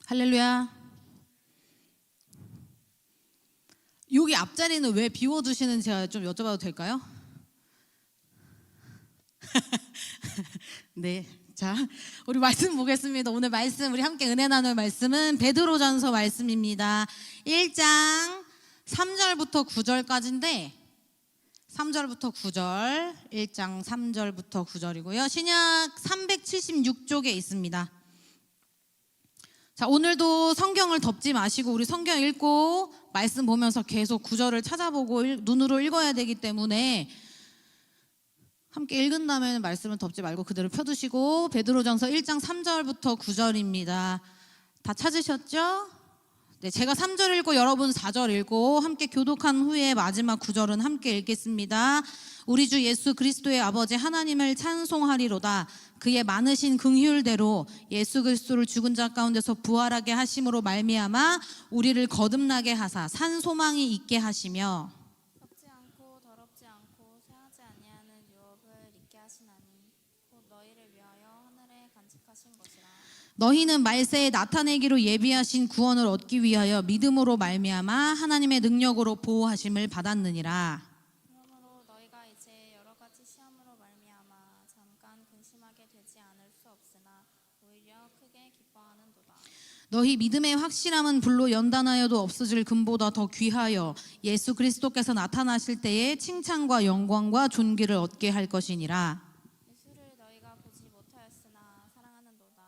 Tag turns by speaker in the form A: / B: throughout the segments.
A: 할렐루야. 여기 앞자리는 왜 비워두시는지 제가 좀 여쭤봐도 될까요? 네, 자, 우리 말씀 보겠습니다. 오늘 말씀, 우리 함께 은혜 나눌 말씀은 베드로전서 말씀입니다. 1장 3절부터 9절까지인데 3절부터 9절, 1장 3절부터 9절이고요. 신약 376쪽에 있습니다. 자, 오늘도 성경을 덮지 마시고 우리 성경 읽고 말씀 보면서 계속 구절을 찾아보고 눈으로 읽어야 되기 때문에 함께 읽은 다음에 말씀을 덮지 말고 그대로 펴두시고 베드로전서 1장 3절부터 9절입니다. 다 찾으셨죠? 네, 제가 3절 읽고 여러분 4절 읽고 함께 교독한 후에 마지막 9절은 함께 읽겠습니다. 우리 주 예수 그리스도의 아버지 하나님을 찬송하리로다. 그의 많으신 긍휼대로 예수 그리스도를 죽은 자 가운데서 부활하게 하심으로 말미암아 우리를 거듭나게 하사 산 소망이 있게 하시며
B: 썩지 않고 더럽지 않고 쇠하지 아니하는 유업을 잊게 하시나니 곧 너희를 위하여 하늘에 간직하신 것이라.
A: 너희는 말세에 나타내기로 예비하신 구원을 얻기 위하여 믿음으로 말미암아 하나님의 능력으로 보호하심을 받았느니라.
B: 그러므로 너희가 이제 여러 가지 시험으로 말미암아 잠깐 근심하게 되지 않을 수 없으나 오히려 크게 기뻐하는도다.
A: 너희 믿음의 확실함은 불로 연단하여도 없어질 금보다 더 귀하여 예수 그리스도께서 나타나실 때에 칭찬과 영광과 존귀를 얻게 할 것이니라.
B: 예수를 너희가 보지 못하였으나 사랑하는도다.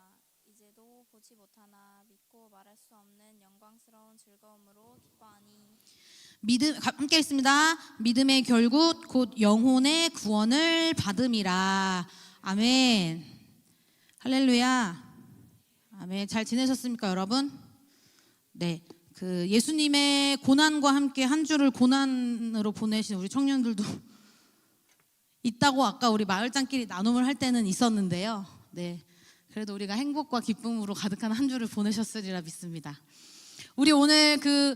B: 이제도 보지 못하나 믿고 말할 수 없는 영광스러운 즐거움으로 기뻐하니
A: 믿음 함께 읽습니다. 믿음의 결국 곧 영혼의 구원을 받음이라. 아멘. 할렐루야. 아멘. 잘 지내셨습니까, 여러분? 네. 그 예수님의 고난과 함께 한 주를 고난으로 보내신 우리 청년들도 있다고 아까 우리 마을장끼리 나눔을 할 때는 있었는데요. 네. 그래도 우리가 행복과 기쁨으로 가득한 한 주를 보내셨으리라 믿습니다. 우리 오늘 그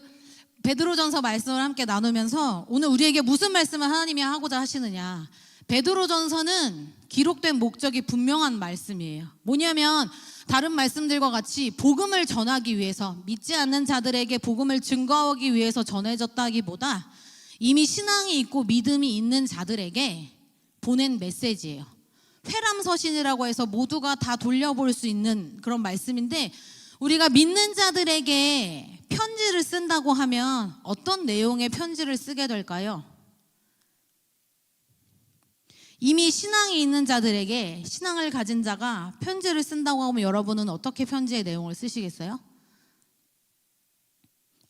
A: 베드로전서 말씀을 함께 나누면서 오늘 우리에게 무슨 말씀을 하나님이 하고자 하시느냐. 베드로전서는 기록된 목적이 분명한 말씀이에요. 뭐냐면 다른 말씀들과 같이 복음을 전하기 위해서 믿지 않는 자들에게 복음을 증거하기 위해서 전해졌다기보다 이미 신앙이 있고 믿음이 있는 자들에게 보낸 메시지예요. 회람서신이라고 해서 모두가 다 돌려볼 수 있는 그런 말씀인데 우리가 믿는 자들에게 편지를 쓴다고 하면 어떤 내용의 편지를 쓰게 될까요? 이미 신앙이 있는 자들에게 신앙을 가진 자가 편지를 쓴다고 하면 여러분은 어떻게 편지의 내용을 쓰시겠어요?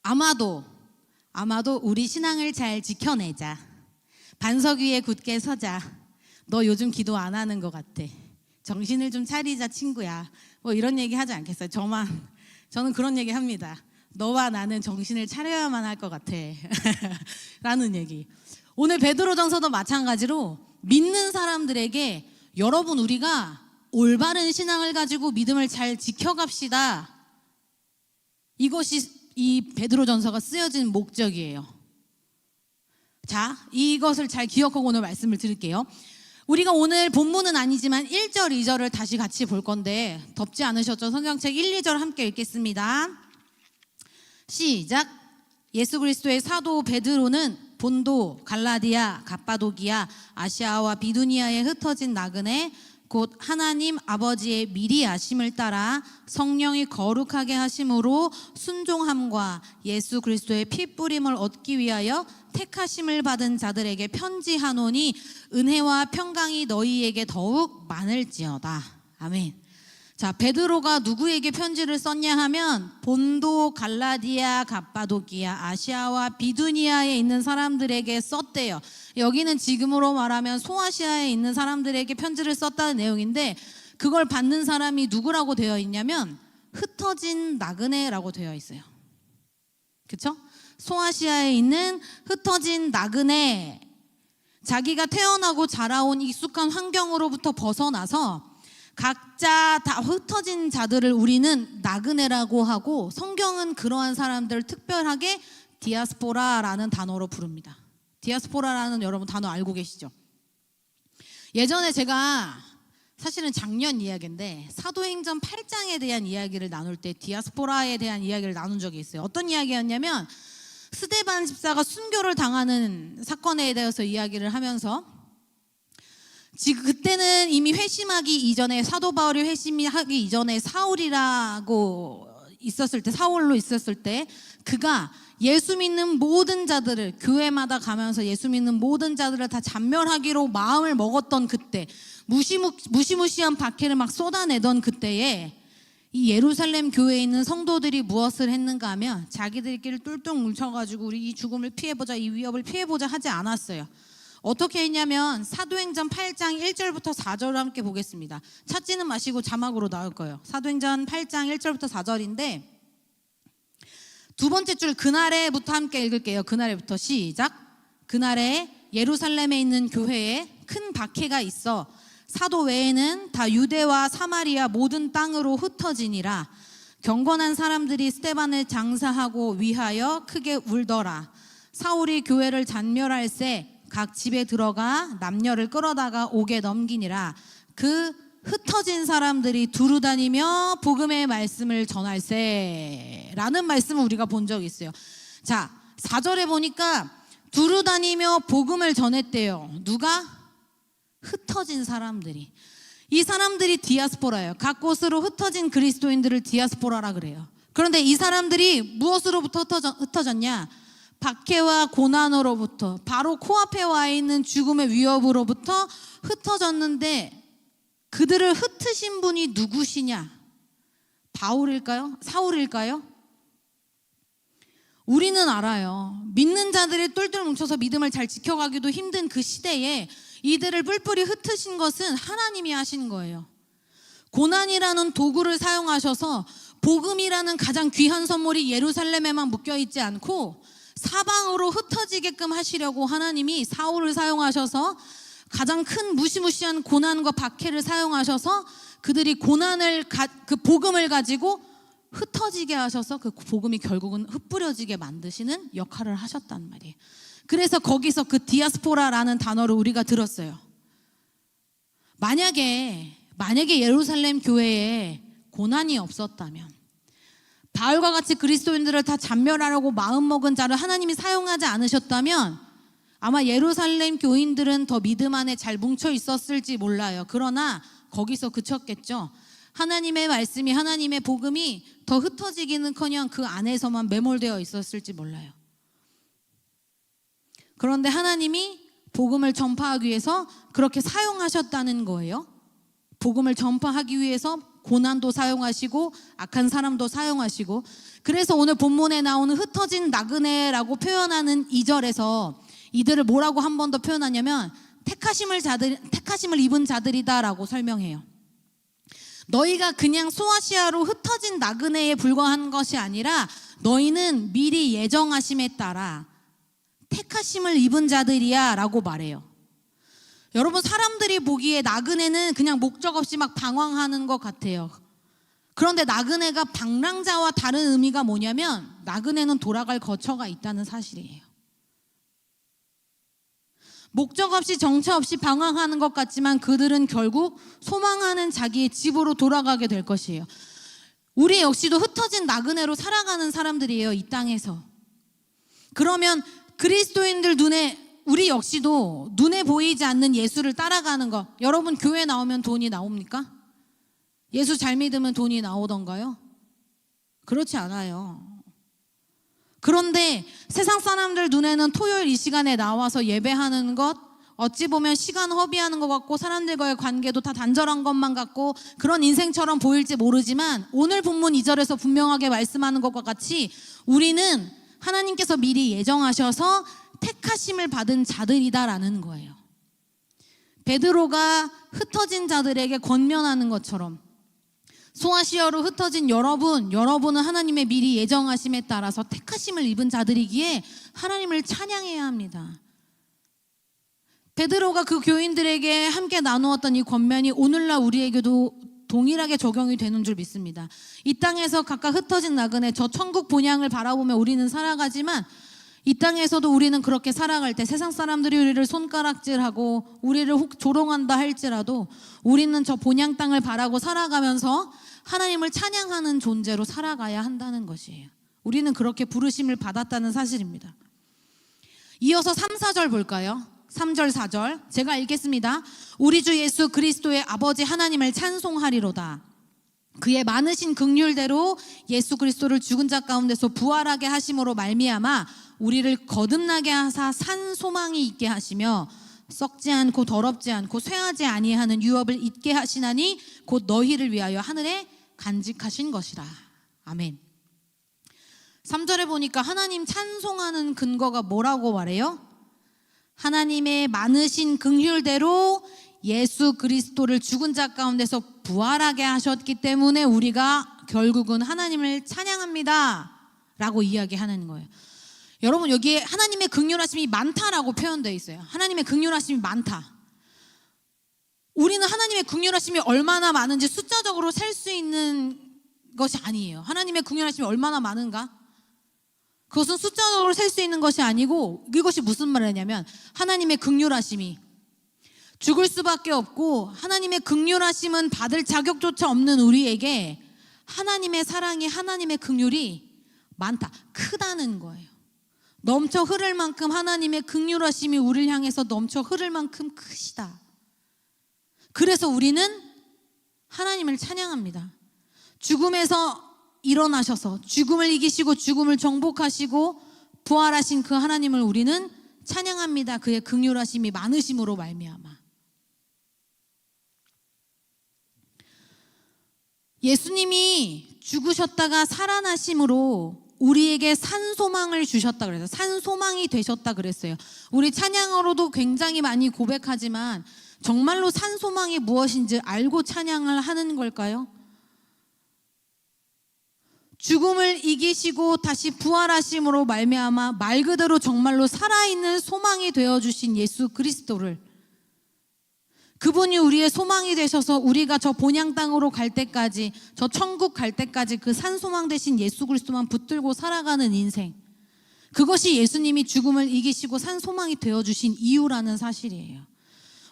A: 아마도 우리 신앙을 잘 지켜내자. 반석 위에 굳게 서자. 너 요즘 기도 안 하는 것 같아. 정신을 좀 차리자 친구야. 뭐 이런 얘기 하지 않겠어요? 저는 그런 얘기 합니다. 너와 나는 정신을 차려야만 할 것 같아. 라는 얘기. 오늘 베드로전서도 마찬가지로 믿는 사람들에게 여러분 우리가 올바른 신앙을 가지고 믿음을 잘 지켜갑시다. 이것이 이 베드로전서가 쓰여진 목적이에요. 자, 이것을 잘 기억하고 오늘 말씀을 드릴게요. 우리가 오늘 본문은 아니지만 1절, 2절을 다시 같이 볼 건데 덮지 않으셨죠? 성경책 1, 2절 함께 읽겠습니다. 시작. 예수 그리스도의 사도 베드로는 본도, 갈라디아, 갑바도기아, 아시아와 비두니아에 흩어진 나그네 곧 하나님 아버지의 미리 아심을 따라 성령이 거룩하게 하심으로 순종함과 예수 그리스도의 피 뿌림을 얻기 위하여 택하심을 받은 자들에게 편지하노니 은혜와 평강이 너희에게 더욱 많을지어다. 아멘. 자, 베드로가 누구에게 편지를 썼냐 하면 본도, 갈라디아, 갑바도기아, 아시아와 비두니아에 있는 사람들에게 썼대요. 여기는 지금으로 말하면 소아시아에 있는 사람들에게 편지를 썼다는 내용인데 그걸 받는 사람이 누구라고 되어 있냐면 흩어진 나그네라고 되어 있어요. 그렇죠? 소아시아에 있는 흩어진 나그네. 자기가 태어나고 자라온 익숙한 환경으로부터 벗어나서 각자 다 흩어진 자들을 우리는 나그네라고 하고 성경은 그러한 사람들을 특별하게 디아스포라라는 단어로 부릅니다. 디아스포라라는 여러분 단어 알고 계시죠? 예전에 제가 사실은 작년 이야기인데 사도행전 8장에 대한 이야기를 나눌 때 디아스포라에 대한 이야기를 나눈 적이 있어요. 어떤 이야기였냐면 스데반 집사가 순교를 당하는 사건에 대해서 이야기를 하면서 지금 그때는 이미 회심하기 이전에 사도 바울이 회심하기 이전에 사울이라고 있었을 때 사울로 있었을 때 그가 예수 믿는 모든 자들을 교회마다 가면서 예수 믿는 모든 자들을 다 잔멸하기로 마음을 먹었던 그때 무시무시한 박해를 막 쏟아내던 그때에 이 예루살렘 교회에 있는 성도들이 무엇을 했는가 하면 자기들끼리 똘똘 뭉쳐가지고 우리 이 죽음을 피해보자 이 위협을 피해보자 하지 않았어요. 어떻게 했냐면 사도행전 8장 1절부터 4절을 함께 보겠습니다. 찾지는 마시고 자막으로 나올 거예요. 사도행전 8장 1절부터 4절인데 두 번째 줄 그날에부터 함께 읽을게요. 그날에부터 시작. 그날에 예루살렘에 있는 교회에 큰 박해가 있어 사도 외에는 다 유대와 사마리아 모든 땅으로 흩어지니라. 경건한 사람들이 스데반을 장사하고 위하여 크게 울더라. 사울이 교회를 잔멸할새 각 집에 들어가 남녀를 끌어다가 옥에 넘기니라. 그 흩어진 사람들이 두루 다니며 복음의 말씀을 전할세 라는 말씀을 우리가 본 적이 있어요. 자, 4절에 보니까 두루 다니며 복음을 전했대요. 누가? 흩어진 사람들이. 이 사람들이 디아스포라예요. 각 곳으로 흩어진 그리스도인들을 디아스포라라 그래요. 그런데 이 사람들이 무엇으로부터 흩어졌냐? 박해와 고난으로부터, 바로 코앞에 와 있는 죽음의 위협으로부터 흩어졌는데 그들을 흩으신 분이 누구시냐? 바울일까요? 사울일까요? 우리는 알아요. 믿는 자들이 똘똘 뭉쳐서 믿음을 잘 지켜가기도 힘든 그 시대에 이들을 뿔뿔이 흩으신 것은 하나님이 하신 거예요. 고난이라는 도구를 사용하셔서 복음이라는 가장 귀한 선물이 예루살렘에만 묶여있지 않고 사방으로 흩어지게끔 하시려고 하나님이 사울을 사용하셔서 가장 큰 무시무시한 고난과 박해를 사용하셔서 그들이 그 복음을 가지고 흩어지게 하셔서 그 복음이 결국은 흩뿌려지게 만드시는 역할을 하셨단 말이에요. 그래서 거기서 그 디아스포라라는 단어를 우리가 들었어요. 만약에 예루살렘 교회에 고난이 없었다면 바울과 같이 그리스도인들을 다 잔멸하려고 마음먹은 자를 하나님이 사용하지 않으셨다면 아마 예루살렘 교인들은 더 믿음 안에 잘 뭉쳐 있었을지 몰라요. 그러나 거기서 그쳤겠죠. 하나님의 말씀이 하나님의 복음이 더 흩어지기는커녕 그 안에서만 매몰되어 있었을지 몰라요. 그런데 하나님이 복음을 전파하기 위해서 그렇게 사용하셨다는 거예요. 복음을 전파하기 위해서 고난도 사용하시고 악한 사람도 사용하시고. 그래서 오늘 본문에 나오는 흩어진 나그네라고 표현하는 2절에서 이들을 뭐라고 한 번 더 표현하냐면 택하심을 입은 자들이다라고 설명해요. 너희가 그냥 소아시아로 흩어진 나그네에 불과한 것이 아니라 너희는 미리 예정하심에 따라 택하심을 입은 자들이야 라고 말해요. 여러분, 사람들이 보기에 나그네는 그냥 목적 없이 막 방황하는 것 같아요. 그런데 나그네가 방랑자와 다른 의미가 뭐냐면 나그네는 돌아갈 거처가 있다는 사실이에요. 목적 없이 정처 없이 방황하는 것 같지만 그들은 결국 소망하는 자기의 집으로 돌아가게 될 것이에요. 우리 역시도 흩어진 나그네로 살아가는 사람들이에요, 이 땅에서. 그러면 그리스도인들 우리 역시도 눈에 보이지 않는 예수를 따라가는 것. 여러분, 교회 나오면 돈이 나옵니까? 예수 잘 믿으면 돈이 나오던가요? 그렇지 않아요. 그런데 세상 사람들 눈에는 토요일 이 시간에 나와서 예배하는 것, 어찌 보면 시간 허비하는 것 같고 사람들과의 관계도 다 단절한 것만 같고 그런 인생처럼 보일지 모르지만 오늘 본문 2절에서 분명하게 말씀하는 것과 같이 우리는 하나님께서 미리 예정하셔서 택하심을 받은 자들이다라는 거예요. 베드로가 흩어진 자들에게 권면하는 것처럼 소아시아로 흩어진 여러분은 하나님의 미리 예정하심에 따라서 택하심을 입은 자들이기에 하나님을 찬양해야 합니다. 베드로가 그 교인들에게 함께 나누었던 이 권면이 오늘날 우리에게도 동일하게 적용이 되는 줄 믿습니다. 이 땅에서 각각 흩어진 나그네 저 천국 본향을 바라보며 우리는 살아가지만 이 땅에서도 우리는 그렇게 살아갈 때 세상 사람들이 우리를 손가락질하고 우리를 혹 조롱한다 할지라도 우리는 저 본향 땅을 바라고 살아가면서 하나님을 찬양하는 존재로 살아가야 한다는 것이에요. 우리는 그렇게 부르심을 받았다는 사실입니다. 이어서 3, 4절 볼까요? 3절, 4절 제가 읽겠습니다. 우리 주 예수 그리스도의 아버지 하나님을 찬송하리로다. 그의 많으신 긍휼대로 예수 그리스도를 죽은 자 가운데서 부활하게 하심으로 말미암아 우리를 거듭나게 하사 산 소망이 있게 하시며 썩지 않고 더럽지 않고 쇠하지 아니하는 유업을 잊게 하시나니 곧 너희를 위하여 하늘에 간직하신 것이라. 아멘. 3절에 보니까 하나님 찬송하는 근거가 뭐라고 말해요? 하나님의 많으신 긍휼대로 예수 그리스도를 죽은 자 가운데서 부활하게 하셨기 때문에 우리가 결국은 하나님을 찬양합니다 라고 이야기하는 거예요. 여러분, 여기에 하나님의 긍휼하심이 많다라고 표현되어 있어요. 하나님의 긍휼하심이 많다. 우리는 하나님의 긍휼하심이 얼마나 많은지 숫자적으로 셀 수 있는 것이 아니에요. 하나님의 긍휼하심이 얼마나 많은가? 그것은 숫자적으로 셀 수 있는 것이 아니고, 이것이 무슨 말이냐면 하나님의 긍휼하심이 죽을 수밖에 없고 하나님의 긍휼하심은 받을 자격조차 없는 우리에게 하나님의 사랑이, 하나님의 긍휼이 많다, 크다는 거예요. 넘쳐 흐를 만큼 하나님의 긍휼하심이 우리를 향해서 넘쳐 흐를 만큼 크시다. 그래서 우리는 하나님을 찬양합니다. 죽음에서 일어나셔서 죽음을 이기시고 죽음을 정복하시고 부활하신 그 하나님을 우리는 찬양합니다. 그의 긍휼하심이 많으심으로 말미암아. 예수님이 죽으셨다가 살아나심으로 우리에게 산소망을 주셨다 그래서 산소망이 되셨다 그랬어요. 우리 찬양으로도 굉장히 많이 고백하지만 정말로 산소망이 무엇인지 알고 찬양을 하는 걸까요? 죽음을 이기시고 다시 부활하심으로 말미암아 말 그대로 정말로 살아있는 소망이 되어주신 예수 그리스도를, 그분이 우리의 소망이 되셔서 우리가 저 본향 땅으로 갈 때까지, 저 천국 갈 때까지 그 산소망 되신 예수 그리스도만 붙들고 살아가는 인생, 그것이 예수님이 죽음을 이기시고 산소망이 되어주신 이유라는 사실이에요.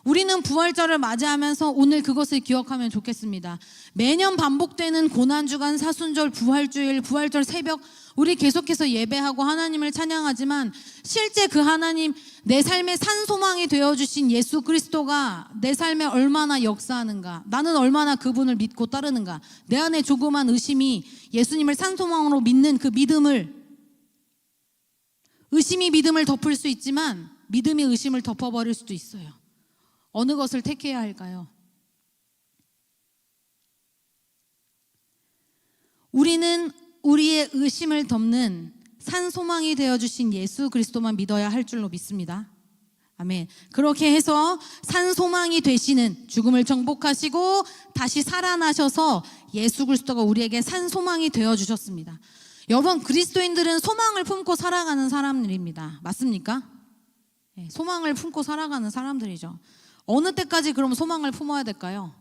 A: 우리는 부활절을 맞이하면서 오늘 그것을 기억하면 좋겠습니다. 매년 반복되는 고난주간, 사순절, 부활주일, 부활절 새벽 우리 계속해서 예배하고 하나님을 찬양하지만 실제 그 하나님, 내 삶의 산소망이 되어주신 예수 그리스도가 내 삶에 얼마나 역사하는가, 나는 얼마나 그분을 믿고 따르는가, 내 안에 조그만 의심이 예수님을 산소망으로 믿는 그 믿음을, 의심이 믿음을 덮을 수 있지만 믿음이 의심을 덮어버릴 수도 있어요. 어느 것을 택해야 할까요? 우리는 우리의 의심을 덮는 산소망이 되어주신 예수 그리스도만 믿어야 할 줄로 믿습니다. 아멘. 그렇게 해서 산소망이 되시는, 죽음을 정복하시고 다시 살아나셔서 예수 그리스도가 우리에게 산소망이 되어주셨습니다. 여러분, 그리스도인들은 소망을 품고 살아가는 사람들입니다. 맞습니까? 네, 소망을 품고 살아가는 사람들이죠. 어느 때까지 그럼 소망을 품어야 될까요?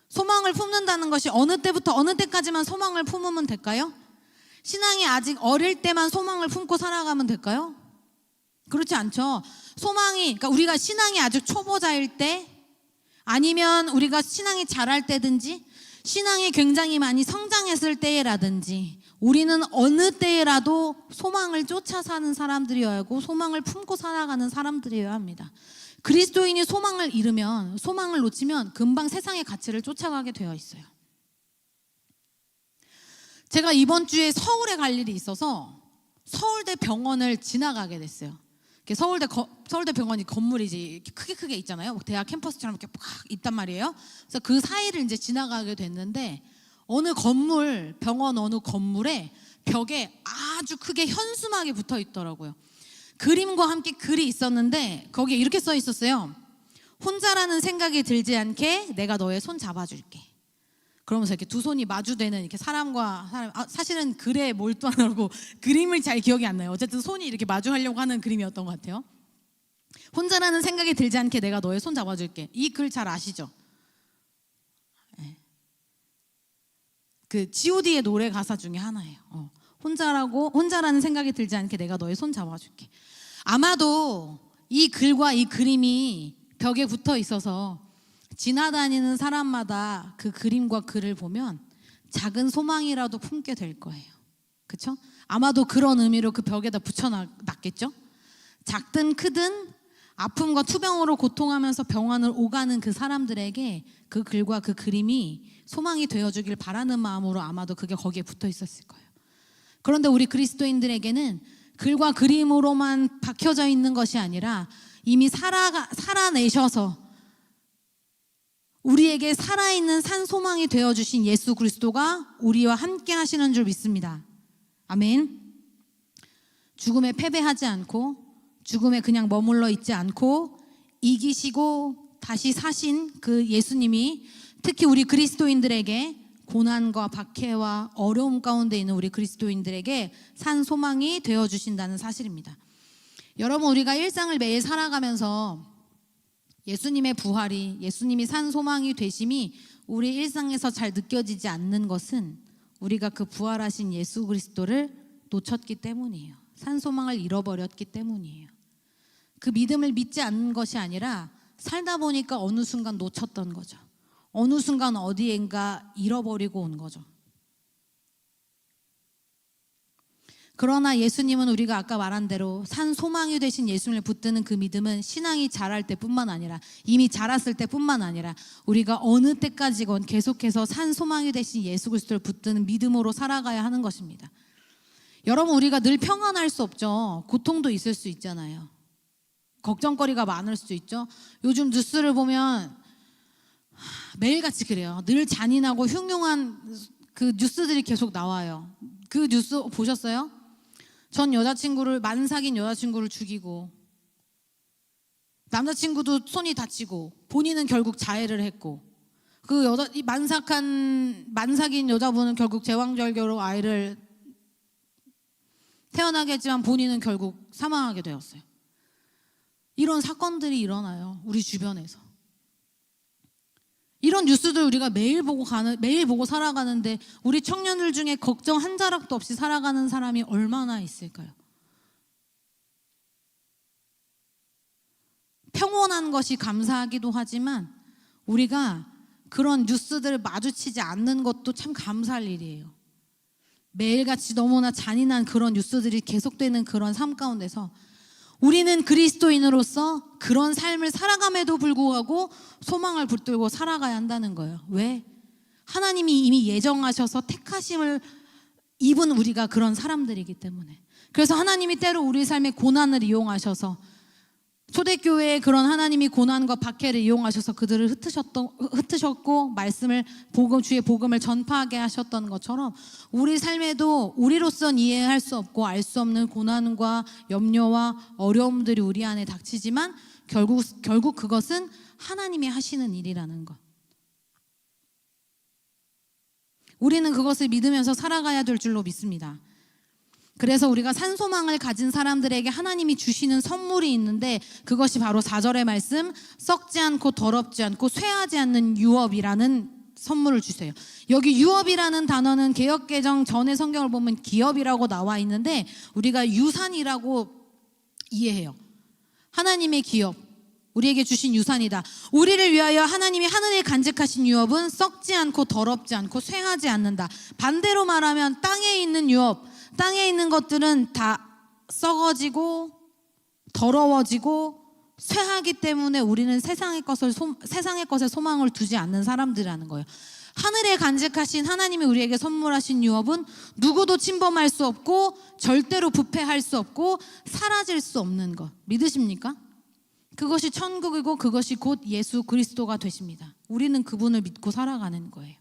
A: 소망을 품는다는 것이 어느 때부터 어느 때까지만 소망을 품으면 될까요? 신앙이 아직 어릴 때만 소망을 품고 살아가면 될까요? 그렇지 않죠. 소망이, 그러니까 우리가 신앙이 아주 초보자일 때, 아니면 우리가 신앙이 자랄 때든지, 신앙이 굉장히 많이 성장했을 때라든지, 우리는 어느 때라도 소망을 쫓아 사는 사람들이어야 하고 소망을 품고 살아가는 사람들이어야 합니다. 그리스도인이 소망을 잃으면, 소망을 놓치면 금방 세상의 가치를 쫓아가게 되어 있어요. 제가 이번 주에 서울에 갈 일이 있어서 서울대 병원을 지나가게 됐어요. 서울대 병원이 건물이 이렇게 크게 있잖아요. 대학 캠퍼스처럼 이렇게 팍 있단 말이에요. 그래서 그 사이를 이제 지나가게 됐는데 어느 건물, 병원 어느 건물에 벽에 아주 크게 현수막이 붙어 있더라고요. 그림과 함께 글이 있었는데 거기에 이렇게 써 있었어요. 혼자라는 생각이 들지 않게 내가 너의 손 잡아줄게. 그러면서 이렇게 두 손이 마주되는, 이렇게 사람과 사람, 사실은 글에 몰두하느라고 그림을 잘 기억이 안 나요. 어쨌든 손이 이렇게 마주하려고 하는 그림이었던 것 같아요. 혼자라는 생각이 들지 않게 내가 너의 손 잡아줄게. 이 글 잘 아시죠? 네. 그 G.O.D의 노래 가사 중에 하나예요. 혼자라는 생각이 들지 않게 내가 너의 손 잡아줄게. 아마도 이 글과 이 그림이 벽에 붙어 있어서 지나다니는 사람마다 그 그림과 글을 보면 작은 소망이라도 품게 될 거예요. 그렇죠? 아마도 그런 의미로 그 벽에다 붙여놨겠죠? 작든 크든 아픔과 투병으로 고통하면서 병원을 오가는 그 사람들에게 그 글과 그 그림이 소망이 되어주길 바라는 마음으로 아마도 그게 거기에 붙어 있었을 거예요. 그런데 우리 그리스도인들에게는 글과 그림으로만 박혀져 있는 것이 아니라 이미 살아내셔서 우리에게 살아있는 산 소망이 되어주신 예수 그리스도가 우리와 함께 하시는 줄 믿습니다. 아멘. 죽음에 패배하지 않고 죽음에 그냥 머물러 있지 않고 이기시고 다시 사신 그 예수님이 특히 우리 그리스도인들에게 고난과 박해와 어려움 가운데 있는 우리 그리스도인들에게 산 소망이 되어주신다는 사실입니다. 여러분, 우리가 일상을 매일 살아가면서 예수님의 부활이, 예수님이 산 소망이 되심이 우리 일상에서 잘 느껴지지 않는 것은 우리가 그 부활하신 예수 그리스도를 놓쳤기 때문이에요. 산 소망을 잃어버렸기 때문이에요. 그 믿음을 믿지 않는 것이 아니라 살다 보니까 어느 순간 놓쳤던 거죠. 어느 순간 어디엔가 잃어버리고 온 거죠. 그러나 예수님은 우리가 아까 말한 대로 산 소망이 되신 예수님을 붙드는 그 믿음은 신앙이 자랄 때뿐만 아니라 이미 자랐을 때뿐만 아니라 우리가 어느 때까지건 계속해서 산 소망이 되신 예수 그리스도를 붙드는 믿음으로 살아가야 하는 것입니다. 여러분, 우리가 늘 평안할 수 없죠. 고통도 있을 수 있잖아요. 걱정거리가 많을 수도 있죠. 요즘 뉴스를 보면 매일같이 그래요. 늘 잔인하고 흉흉한 그 뉴스들이 계속 나와요. 그 뉴스 보셨어요? 전 여자친구를 만삭인 여자친구를 죽이고 남자친구도 손이 다치고 본인은 결국 자해를 했고 그 이 만삭인 여자분은 결국 제왕절개로 아이를 태어나게 했지만 본인은 결국 사망하게 되었어요. 이런 사건들이 일어나요. 우리 주변에서. 이런 뉴스들 우리가 매일 보고 살아가는데 우리 청년들 중에 걱정 한 자락도 없이 살아가는 사람이 얼마나 있을까요? 평온한 것이 감사하기도 하지만 우리가 그런 뉴스들을 마주치지 않는 것도 참 감사할 일이에요. 매일같이 너무나 잔인한 그런 뉴스들이 계속되는 그런 삶 가운데서 우리는 그리스도인으로서 그런 삶을 살아감에도 불구하고 소망을 붙들고 살아가야 한다는 거예요. 왜? 하나님이 이미 예정하셔서 택하심을 입은 우리가 그런 사람들이기 때문에. 그래서 하나님이 때로 우리 삶의 고난을 이용하셔서 초대교회의 그런 하나님이 고난과 박해를 이용하셔서 그들을 흩으셨고 주의 복음을 전파하게 하셨던 것처럼 우리 삶에도 우리로선 이해할 수 없고 알 수 없는 고난과 염려와 어려움들이 우리 안에 닥치지만 결국 그것은 하나님이 하시는 일이라는 것. 우리는 그것을 믿으면서 살아가야 될 줄로 믿습니다. 그래서 우리가 산소망을 가진 사람들에게 하나님이 주시는 선물이 있는데 그것이 바로 4절의 말씀, 썩지 않고 더럽지 않고 쇠하지 않는 유업이라는 선물을 주세요. 여기 유업이라는 단어는 개역개정 전의 성경을 보면 기업이라고 나와 있는데 우리가 유산이라고 이해해요. 하나님의 기업, 우리에게 주신 유산이다. 우리를 위하여 하나님이 하늘에 간직하신 유업은 썩지 않고 더럽지 않고 쇠하지 않는다. 반대로 말하면 땅에 있는 유업, 땅에 있는 것들은 다 썩어지고 더러워지고 쇠하기 때문에 우리는 세상의 것에 소망을 두지 않는 사람들이라는 거예요. 하늘에 간직하신 하나님이 우리에게 선물하신 유업은 누구도 침범할 수 없고 절대로 부패할 수 없고 사라질 수 없는 것. 믿으십니까? 그것이 천국이고 그것이 곧 예수 그리스도가 되십니다. 우리는 그분을 믿고 살아가는 거예요.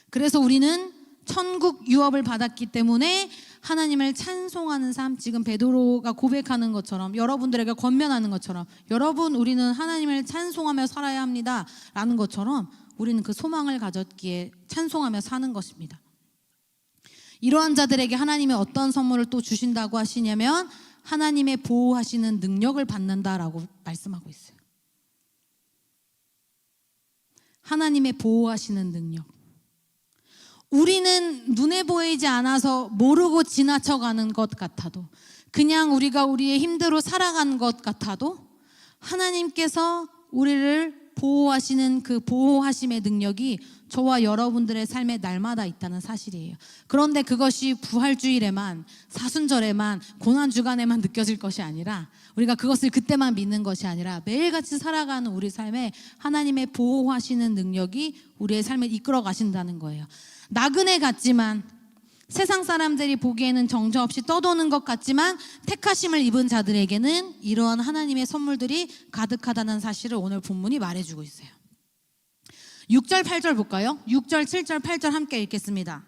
A: 그래서 우리는 천국 유업을 받았기 때문에 하나님을 찬송하는 삶, 지금 베드로가 고백하는 것처럼 여러분들에게 권면하는 것처럼 여러분 우리는 하나님을 찬송하며 살아야 합니다 라는 것처럼 우리는 그 소망을 가졌기에 찬송하며 사는 것입니다. 이러한 자들에게 하나님이 어떤 선물을 또 주신다고 하시냐면 하나님의 보호하시는 능력을 받는다라고 말씀하고 있어요. 하나님의 보호하시는 능력. 우리는 눈에 보이지 않아서 모르고 지나쳐가는 것 같아도, 그냥 우리가 우리의 힘대로 살아가는 것 같아도 하나님께서 우리를 보호하시는 그 보호하심의 능력이 저와 여러분들의 삶에 날마다 있다는 사실이에요. 그런데 그것이 부활주일에만, 사순절에만, 고난주간에만 느껴질 것이 아니라, 우리가 그것을 그때만 믿는 것이 아니라 매일같이 살아가는 우리 삶에 하나님의 보호하시는 능력이 우리의 삶을 이끌어 가신다는 거예요. 나그네 같지만, 세상 사람들이 보기에는 정처없이 떠도는 것 같지만 택하심을 입은 자들에게는 이러한 하나님의 선물들이 가득하다는 사실을 오늘 본문이 말해주고 있어요. 6절 8절 볼까요? 6절 7절 8절 함께 읽겠습니다.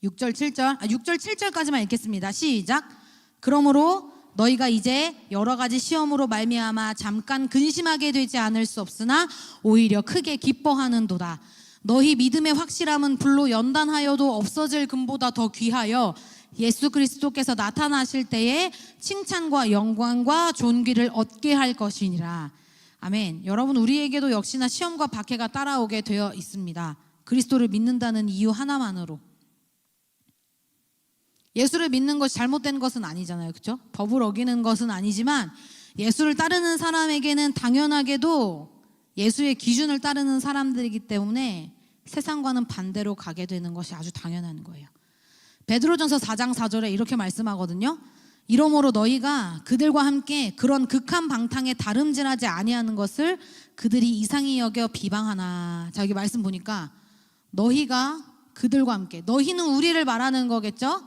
A: 6절 7절까지만 읽겠습니다. 시작. 그러므로 너희가 이제 여러 가지 시험으로 말미암아 잠깐 근심하게 되지 않을 수 없으나 오히려 크게 기뻐하는도다. 너희 믿음의 확실함은 불로 연단하여도 없어질 금보다 더 귀하여 예수 그리스도께서 나타나실 때에 칭찬과 영광과 존귀를 얻게 할 것이니라. 아멘. 여러분, 우리에게도 역시나 시험과 박해가 따라오게 되어 있습니다. 그리스도를 믿는다는 이유 하나만으로. 예수를 믿는 것이 잘못된 것은 아니잖아요, 그렇죠? 법을 어기는 것은 아니지만 예수를 따르는 사람에게는 당연하게도 예수의 기준을 따르는 사람들이기 때문에 세상과는 반대로 가게 되는 것이 아주 당연한 거예요. 베드로전서 4장 4절에 이렇게 말씀하거든요. 이러므로 너희가 그들과 함께 그런 극한 방탕에 다름질하지 아니하는 것을 그들이 이상히 여겨 비방하나. 자, 여기 말씀 보니까 너희가 그들과 함께, 너희는 우리를 말하는 거겠죠?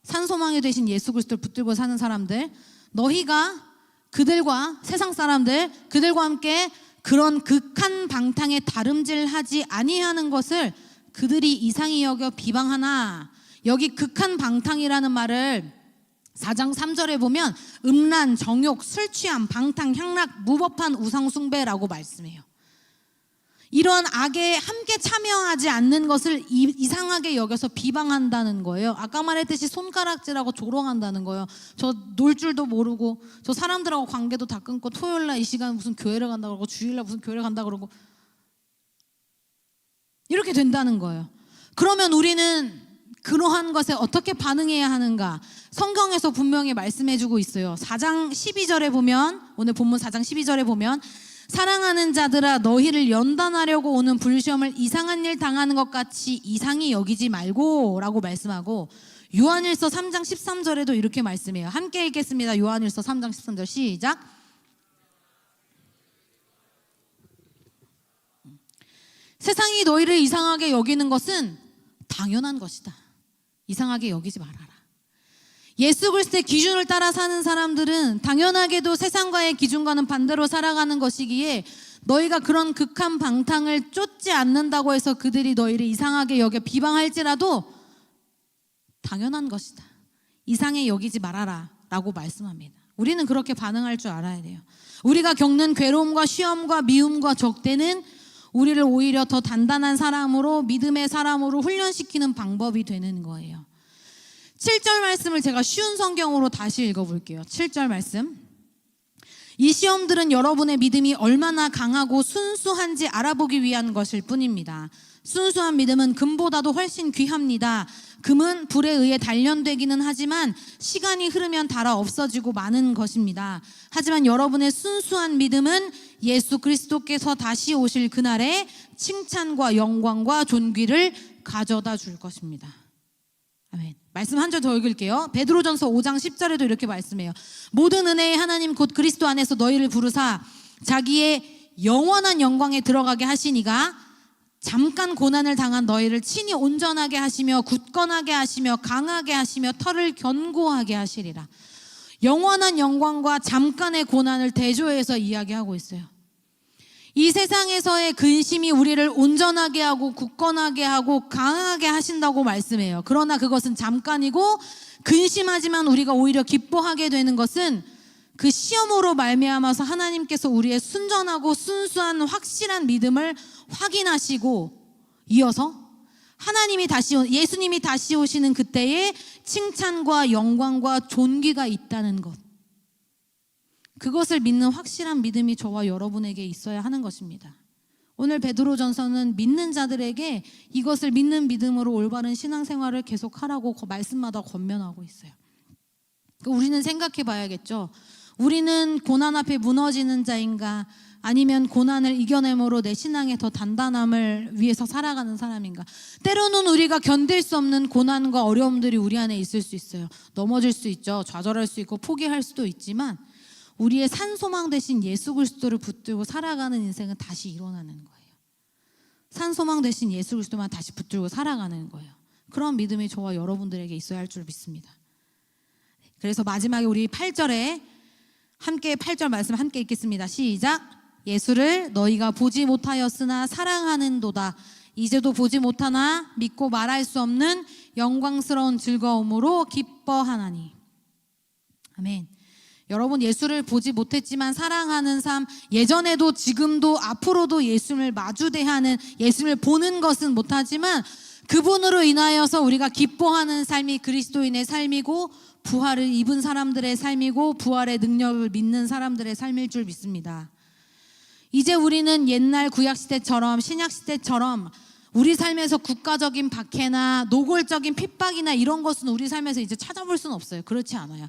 A: 산소망이 되신 예수 그리스도를 붙들고 사는 사람들, 너희가 그들과, 세상 사람들, 그들과 함께 그런 극한 방탕에 다름질하지 아니하는 것을 그들이 이상히 여겨 비방하나. 여기 극한 방탕이라는 말을 4장 3절에 보면 음란, 정욕, 술취함, 방탕, 향락, 무법한 우상숭배라고 말씀해요. 이런 악에 함께 참여하지 않는 것을 이상하게 여겨서 비방한다는 거예요. 아까 말했듯이 손가락질하고 조롱한다는 거예요. 저 놀 줄도 모르고, 저 사람들하고 관계도 다 끊고, 토요일날 이 시간 무슨 교회를 간다고 그러고, 주일날 무슨 교회를 간다고 그러고, 이렇게 된다는 거예요. 그러면 우리는 그러한 것에 어떻게 반응해야 하는가? 성경에서 분명히 말씀해주고 있어요. 4장 12절에 보면, 오늘 본문 4장 12절에 보면, 사랑하는 자들아 너희를 연단하려고 오는 불시험을 이상한 일 당하는 것 같이 이상히 여기지 말고 라고 말씀하고, 요한일서 3장 13절에도 이렇게 말씀해요. 함께 읽겠습니다. 요한일서 3장 13절 시작. 세상이 너희를 이상하게 여기는 것은 당연한 것이다. 이상하게 여기지 말아라. 예수 그리스도의 기준을 따라 사는 사람들은 당연하게도 세상과의 기준과는 반대로 살아가는 것이기에 너희가 그런 극한 방탕을 쫓지 않는다고 해서 그들이 너희를 이상하게 여겨 비방할지라도 당연한 것이다. 이상해 여기지 말아라 라고 말씀합니다. 우리는 그렇게 반응할 줄 알아야 돼요. 우리가 겪는 괴로움과 시험과 미움과 적대는 우리를 오히려 더 단단한 사람으로, 믿음의 사람으로 훈련시키는 방법이 되는 거예요. 7절 말씀을 제가 쉬운 성경으로 다시 읽어볼게요. 7절 말씀. 이 시험들은 여러분의 믿음이 얼마나 강하고 순수한지 알아보기 위한 것일 뿐입니다. 순수한 믿음은 금보다도 훨씬 귀합니다. 금은 불에 의해 단련되기는 하지만 시간이 흐르면 닳아 없어지고 마는 것입니다. 하지만 여러분의 순수한 믿음은 예수 그리스도께서 다시 오실 그날에 칭찬과 영광과 존귀를 가져다 줄 것입니다. 아멘. 말씀 한 절 더 읽을게요. 베드로전서 5장 10절에도 이렇게 말씀해요. 모든 은혜의 하나님 곧 그리스도 안에서 너희를 부르사 자기의 영원한 영광에 들어가게 하시니가 잠깐 고난을 당한 너희를 친히 온전하게 하시며 굳건하게 하시며 강하게 하시며 털을 견고하게 하시리라. 영원한 영광과 잠깐의 고난을 대조해서 이야기하고 있어요. 이 세상에서의 근심이 우리를 온전하게 하고 굳건하게 하고 강하게 하신다고 말씀해요. 그러나 그것은 잠깐이고, 근심하지만 우리가 오히려 기뻐하게 되는 것은 그 시험으로 말미암아서 하나님께서 우리의 순전하고 순수한 확실한 믿음을 확인하시고, 이어서 예수님이 다시 오시는 그때에 칭찬과 영광과 존귀가 있다는 것, 그것을 믿는 확실한 믿음이 저와 여러분에게 있어야 하는 것입니다. 오늘 베드로전서는 믿는 자들에게 이것을 믿는 믿음으로 올바른 신앙생활을 계속하라고 말씀마다 권면하고 있어요. 우리는 생각해 봐야겠죠. 우리는 고난 앞에 무너지는 자인가, 아니면 고난을 이겨냄으로 내 신앙의 더 단단함을 위해서 살아가는 사람인가. 때로는 우리가 견딜 수 없는 고난과 어려움들이 우리 안에 있을 수 있어요. 넘어질 수 있죠. 좌절할 수 있고 포기할 수도 있지만 우리의 산소망 대신 예수 그리스도를 붙들고 살아가는 인생은 다시 일어나는 거예요. 산소망 대신 예수 그리스도만 다시 붙들고 살아가는 거예요. 그런 믿음이 저와 여러분들에게 있어야 할 줄 믿습니다. 그래서 마지막에 우리 8절에 함께 8절 말씀 함께 읽겠습니다. 시작. 예수를 너희가 보지 못하였으나 사랑하는도다. 이제도 보지 못하나 믿고 말할 수 없는 영광스러운 즐거움으로 기뻐하나니. 아멘. 여러분, 예수를 보지 못했지만 사랑하는 삶, 예전에도 지금도 앞으로도 예수를 마주대하는, 예수를 보는 것은 못하지만 그분으로 인하여서 우리가 기뻐하는 삶이 그리스도인의 삶이고 부활을 입은 사람들의 삶이고 부활의 능력을 믿는 사람들의 삶일 줄 믿습니다. 이제 우리는 옛날 구약시대처럼 신약시대처럼 우리 삶에서 국가적인 박해나 노골적인 핍박이나 이런 것은 우리 삶에서 이제 찾아볼 수는 없어요. 그렇지 않아요.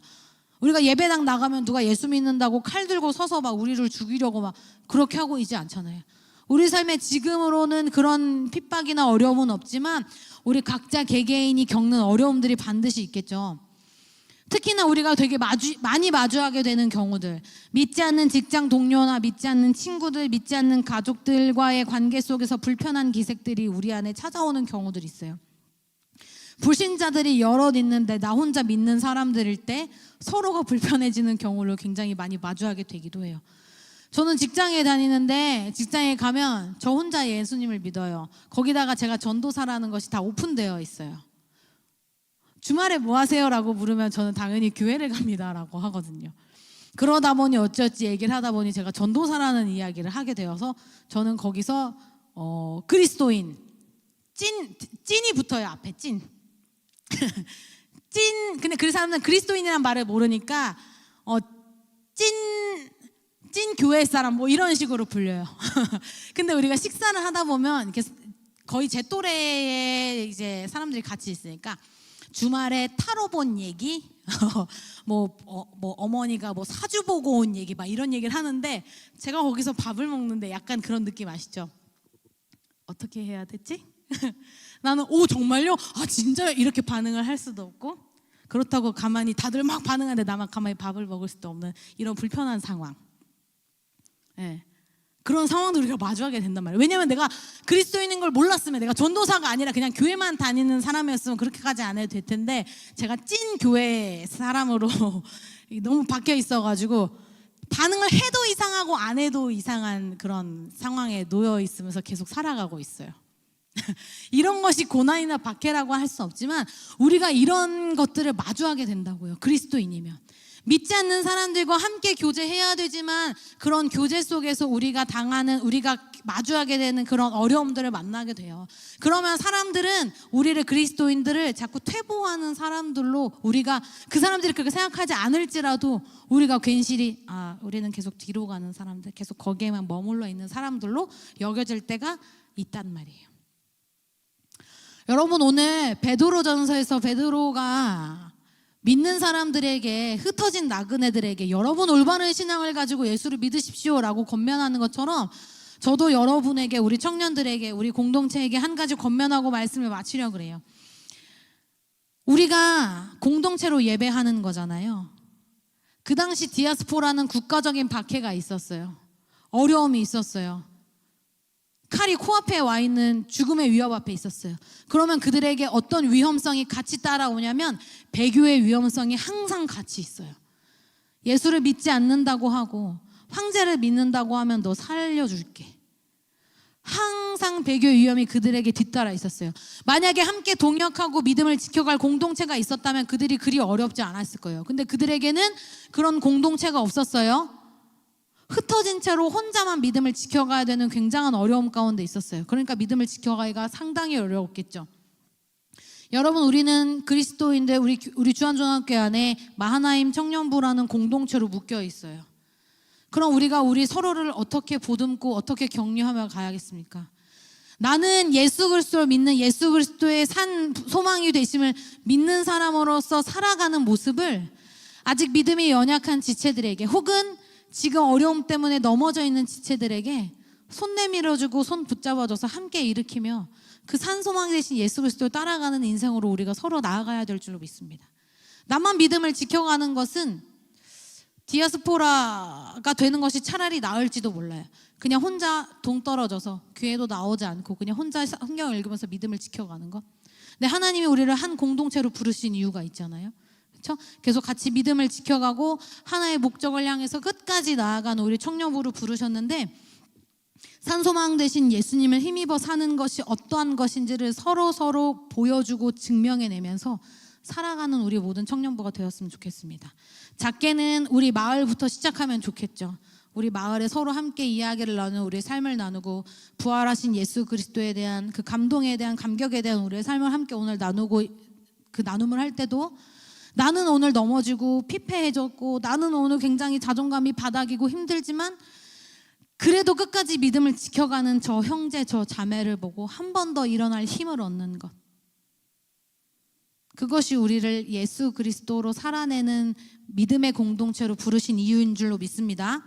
A: 우리가 예배당 나가면 누가 예수 믿는다고 칼 들고 서서 막 우리를 죽이려고 막 그렇게 하고 있지 않잖아요. 우리 삶에 지금으로는 그런 핍박이나 어려움은 없지만 우리 각자 개개인이 겪는 어려움들이 반드시 있겠죠. 특히나 우리가 되게 많이 마주하게 되는 경우들, 믿지 않는 직장 동료나 믿지 않는 친구들, 믿지 않는 가족들과의 관계 속에서 불편한 기색들이 우리 안에 찾아오는 경우들이 있어요. 불신자들이 여럿 있는데 나 혼자 믿는 사람들일 때 서로가 불편해지는 경우를 굉장히 많이 마주하게 되기도 해요. 저는 직장에 다니는데 직장에 가면 저 혼자 예수님을 믿어요. 거기다가 제가 전도사라는 것이 다 오픈되어 있어요. 주말에 뭐 하세요? 라고 물으면 저는 당연히 교회를 갑니다 라고 하거든요. 그러다 보니 어찌어찌 얘기를 하다 보니 제가 전도사라는 이야기를 하게 되어서 저는 거기서 그리스도인 찐이 붙어요. 앞에 찐. 근데 그 사람은 그리스도인이라는 말을 모르니까 찐 교회 사람 뭐 이런 식으로 불려요. 근데 우리가 식사를 하다 보면 이렇게 거의 제 또래의 이제 사람들이 같이 있으니까 주말에 타로 본 얘기, 뭐 어머니가 뭐 사주 보고 온 얘기 막 이런 얘기를 하는데 제가 거기서 밥을 먹는데 약간 그런 느낌 아시죠? 어떻게 해야 되지? 나는 오 정말요? 아 진짜요? 이렇게 반응을 할 수도 없고 그렇다고 가만히 다들 막 반응하는데 나만 가만히 밥을 먹을 수도 없는 이런 불편한 상황. 네. 그런 상황도 우리가 마주하게 된단 말이에요. 왜냐하면 내가 그리스도인인 걸 몰랐으면 내가 전도사가 아니라 그냥 교회만 다니는 사람이었으면 그렇게까지 안 해도 될 텐데 제가 찐 교회 사람으로 너무 박혀 있어가지고 반응을 해도 이상하고 안 해도 이상한 그런 상황에 놓여 있으면서 계속 살아가고 있어요. 이런 것이 고난이나 박해라고 할 수 없지만 우리가 이런 것들을 마주하게 된다고요. 그리스도인이면 믿지 않는 사람들과 함께 교제해야 되지만 그런 교제 속에서 우리가 마주하게 되는 그런 어려움들을 만나게 돼요. 그러면 사람들은 우리를 그리스도인들을 자꾸 퇴보하는 사람들로 우리가 그 사람들이 그렇게 생각하지 않을지라도 우리가 괜시리 우리는 계속 뒤로 가는 사람들, 계속 거기에만 머물러 있는 사람들로 여겨질 때가 있단 말이에요. 여러분 오늘 베드로전서에서 베드로가 믿는 사람들에게 흩어진 나그네들에게 여러분 올바른 신앙을 가지고 예수를 믿으십시오라고 권면하는 것처럼 저도 여러분에게 우리 청년들에게 우리 공동체에게 한 가지 권면하고 말씀을 마치려고 그래요. 우리가 공동체로 예배하는 거잖아요. 그 당시 디아스포라는 국가적인 박해가 있었어요. 어려움이 있었어요. 칼이 코앞에 와 있는 죽음의 위협 앞에 있었어요. 그러면 그들에게 어떤 위험성이 같이 따라오냐면 배교의 위험성이 항상 같이 있어요. 예수를 믿지 않는다고 하고 황제를 믿는다고 하면 너 살려줄게. 항상 배교의 위험이 그들에게 뒤따라 있었어요. 만약에 함께 동역하고 믿음을 지켜갈 공동체가 있었다면 그들이 그리 어렵지 않았을 거예요. 근데 그들에게는 그런 공동체가 없었어요. 흩어진 채로 혼자만 믿음을 지켜가야 되는 굉장한 어려움 가운데 있었어요. 그러니까 믿음을 지켜가기가 상당히 어려웠겠죠. 여러분 우리는 그리스도인데 우리 주한중학교 안에 마하나임 청년부라는 공동체로 묶여 있어요. 그럼 우리가 우리 서로를 어떻게 보듬고 어떻게 격려하며 가야겠습니까? 나는 예수 그리스도를 믿는 예수 그리스도의 산 소망이 되심을 믿는 사람으로서 살아가는 모습을 아직 믿음이 연약한 지체들에게 혹은 지금 어려움 때문에 넘어져 있는 지체들에게 손 내밀어주고 손 붙잡아줘서 함께 일으키며 그 산 소망이 되신 예수 그리스도를 따라가는 인생으로 우리가 서로 나아가야 될 줄로 믿습니다. 나만 믿음을 지켜가는 것은 디아스포라가 되는 것이 차라리 나을지도 몰라요. 그냥 혼자 동떨어져서 교회도 나오지 않고 그냥 혼자 성경을 읽으면서 믿음을 지켜가는 것. 근데 하나님이 우리를 한 공동체로 부르신 이유가 있잖아요. 그렇죠? 계속 같이 믿음을 지켜가고 하나의 목적을 향해서 끝까지 나아가는 우리 청년부를 부르셨는데 산소망 되신 예수님을 힘입어 사는 것이 어떠한 것인지를 서로 보여주고 증명해내면서 살아가는 우리 모든 청년부가 되었으면 좋겠습니다. 작게는 우리 마을부터 시작하면 좋겠죠. 우리 마을에 서로 함께 이야기를 나누고 우리의 삶을 나누고 부활하신 예수 그리스도에 대한 그 감동에 대한 감격에 대한 우리의 삶을 함께 오늘 나누고 그 나눔을 할 때도 나는 오늘 넘어지고 피폐해졌고 나는 오늘 굉장히 자존감이 바닥이고 힘들지만 그래도 끝까지 믿음을 지켜가는 저 형제 저 자매를 보고 한 번 더 일어날 힘을 얻는 것, 그것이 우리를 예수 그리스도로 살아내는 믿음의 공동체로 부르신 이유인 줄로 믿습니다.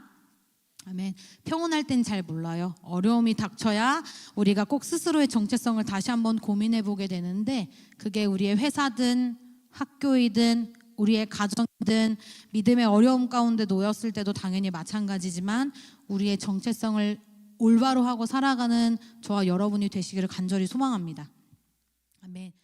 A: 아멘. 평온할 땐 잘 몰라요. 어려움이 닥쳐야 우리가 꼭 스스로의 정체성을 다시 한번 고민해 보게 되는데 그게 우리의 회사든 학교이든 우리의 가정이든 믿음의 어려움 가운데 놓였을 때도 당연히 마찬가지지만 우리의 정체성을 올바로 하고 살아가는 저와 여러분이 되시기를 간절히 소망합니다. 아멘.